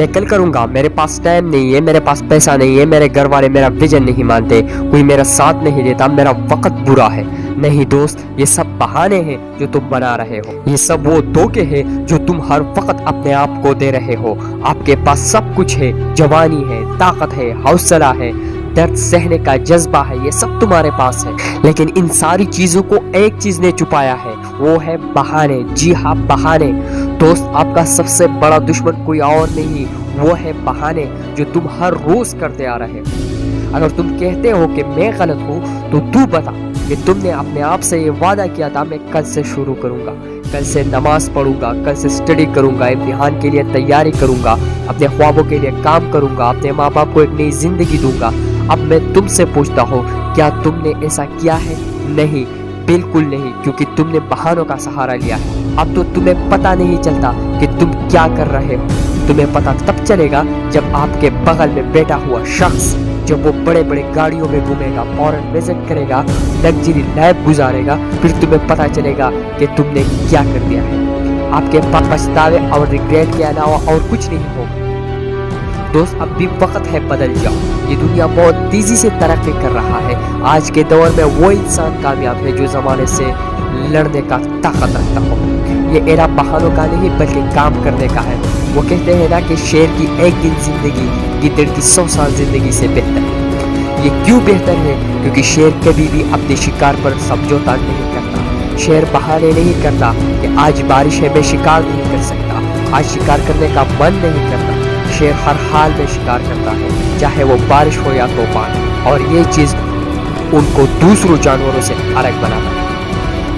میں کل کروں گا، میرے پاس ٹائم نہیں ہے، میرے پاس پیسہ نہیں ہے، میرے گھر والے میرا ویژن نہیں مانتے، کوئی میرا ساتھ نہیں دیتا، میرا وقت برا ہے۔ نہیں دوست، یہ سب بہانے ہیں جو تم بنا رہے ہو، یہ سب وہ دھوکے ہیں جو تم ہر وقت اپنے آپ کو دے رہے ہو۔ آپ کے پاس سب کچھ ہے، جوانی ہے، طاقت ہے، حوصلہ ہے، درد سہنے کا جذبہ ہے، یہ سب تمہارے پاس ہے، لیکن ان ساری چیزوں کو ایک چیز نے چھپایا ہے، وہ ہے بہانے۔ جی ہاں، بہانے۔ دوست، آپ کا سب سے بڑا دشمن کوئی اور نہیں، وہ ہے بہانے جو تم ہر روز کرتے آ رہے ہو۔ اگر تم کہتے ہو کہ میں غلط ہوں تو تو بتا کہ تم نے اپنے آپ سے یہ وعدہ کیا تھا میں کل سے شروع کروں گا، کل سے نماز پڑھوں گا، کل سے اسٹڈی کروں گا، امتحان کے لیے تیاری کروں گا، اپنے خوابوں کے لیے کام کروں گا، اپنے ماں باپ کو ایک نئی زندگی دوں گا۔ اب میں تم سے پوچھتا ہوں، کیا تم نے ایسا کیا ہے؟ نہیں، بالکل نہیں، کیونکہ تم نے بہانوں کا سہارا لیا ہے۔ اب تو تمہیں پتہ نہیں چلتا کہ تم کیا کر رہے ہو۔ تمہیں پتہ تب چلے گا جب آپ کے بغل میں بیٹھا ہوا شخص، جب وہ بڑے بڑے گاڑیوں میں گھومے گا، فورن وزٹ کرے گا، لگژری لائف گزارے گا، پھر تمہیں پتہ چلے گا کہ تم نے کیا کر دیا ہے۔ آپ کے پاس پچھتاوے اور ریگریٹ کے علاوہ اور کچھ نہیں ہوگا۔ دوست، اب بھی وقت ہے، بدل جاؤ۔ یہ دنیا بہت تیزی سے ترقی کر رہا ہے۔ آج کے دور میں وہ انسان کامیاب ہے جو زمانے سے لڑنے کا طاقت رکھتا ہو۔ یہ ایرا بہانوں کا نہیں بلکہ کام کرنے کا ہے۔ وہ کہتے ہیں نا کہ شیر کی ایک دن زندگی گدڑ کی 100 سال زندگی سے بہتر ہے۔ یہ کیوں بہتر ہے؟ کیونکہ شیر کبھی بھی اپنے شکار پر سمجھوتا نہیں کرتا۔ شیر بہانے نہیں کرتا کہ آج بارش ہے میں شکار نہیں کر سکتا، آج شکار کرنے کا من نہیں کرتا۔ شیر ہر حال میں شکار کرتا ہے، چاہے وہ بارش ہو یا طوفان، اور یہ چیز ان کو دوسروں جانوروں سے الگ بناتا ہے۔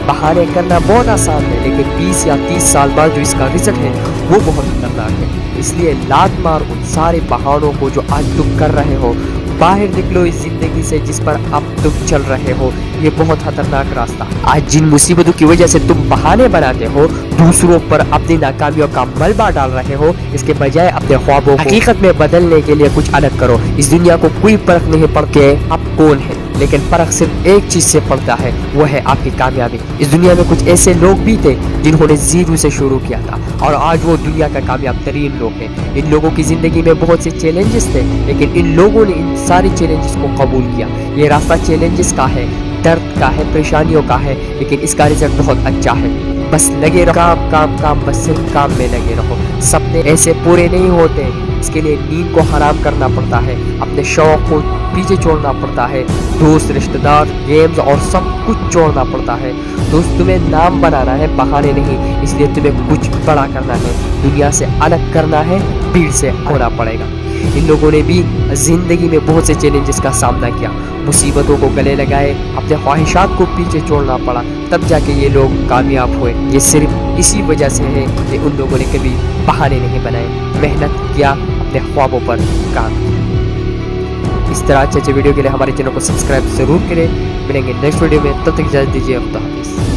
بہانے کرنا بہت آسان ہے، لیکن 20 یا 30 سال بعد جو اس کا رزلٹ ہے وہ بہت خطرناک ہے۔ اس لیے لات مار ان سارے بہانوں کو جو آج تم کر رہے ہو۔ باہر نکلو اس زندگی سے جس پر اب تم چل رہے ہو، یہ بہت خطرناک راستہ۔ آج جن مصیبتوں کی وجہ سے تم بہانے بناتے ہو، دوسروں پر اپنی ناکامیوں کا ملبہ ڈال رہے ہو، اس کے بجائے اپنے خوابوں کو حقیقت میں بدلنے کے لیے کچھ الگ کرو۔ اس دنیا کو کوئی فرق نہیں پڑتا کہ اب کون ہے، لیکن فرق صرف ایک چیز سے پڑتا ہے، وہ ہے آپ کی کامیابی۔ اس دنیا میں کچھ ایسے لوگ بھی تھے جنہوں نے زیرو سے شروع کیا تھا، اور آج وہ دنیا کا کامیاب ترین لوگ ہیں۔ ان لوگوں کی زندگی میں بہت سے چیلنجز تھے، لیکن ان لوگوں نے ان ساری چیلنجز کو قبول کیا۔ یہ راستہ چیلنجز کا ہے، درد کا ہے، پریشانیوں کا ہے، لیکن اس کا رزلٹ بہت اچھا ہے۔ بس لگے رہو، کام کام کام، بس صرف کام میں لگے رہو۔ سپنے ایسے پورے نہیں ہوتے، اس کے لیے نیند کو حرام کرنا پڑتا ہے، اپنے شوق کو پیچھے چھوڑنا پڑتا ہے، دوست، رشتہ دار، گیمز اور سب کچھ چھوڑنا پڑتا ہے۔ دوست، تمہیں نام بنانا ہے، بہانے نہیں، اس لیے تمہیں کچھ بڑا کرنا ہے، دنیا سے الگ کرنا ہے، بھیڑ سے ہونا پڑے گا۔ ان لوگوں نے بھی زندگی میں بہت سے چیلنجز کا سامنا کیا، مصیبتوں کو گلے لگائے، اپنے خواہشات کو پیچھے چھوڑنا پڑا، تب جا کے یہ لوگ کامیاب ہوئے۔ یہ صرف اسی وجہ سے ہے کہ ان لوگوں نے کبھی بہانے نہیں بنائے، محنت کیا، اپنے خوابوں پر کام کیا۔ اس طرح اچھے ویڈیو کے لیے ہمارے چینل کو سبسکرائب ضرور کریں۔ ملیں گے نیکسٹ ویڈیو میں، تب تک اجازت دیجیے، خدا حافظ۔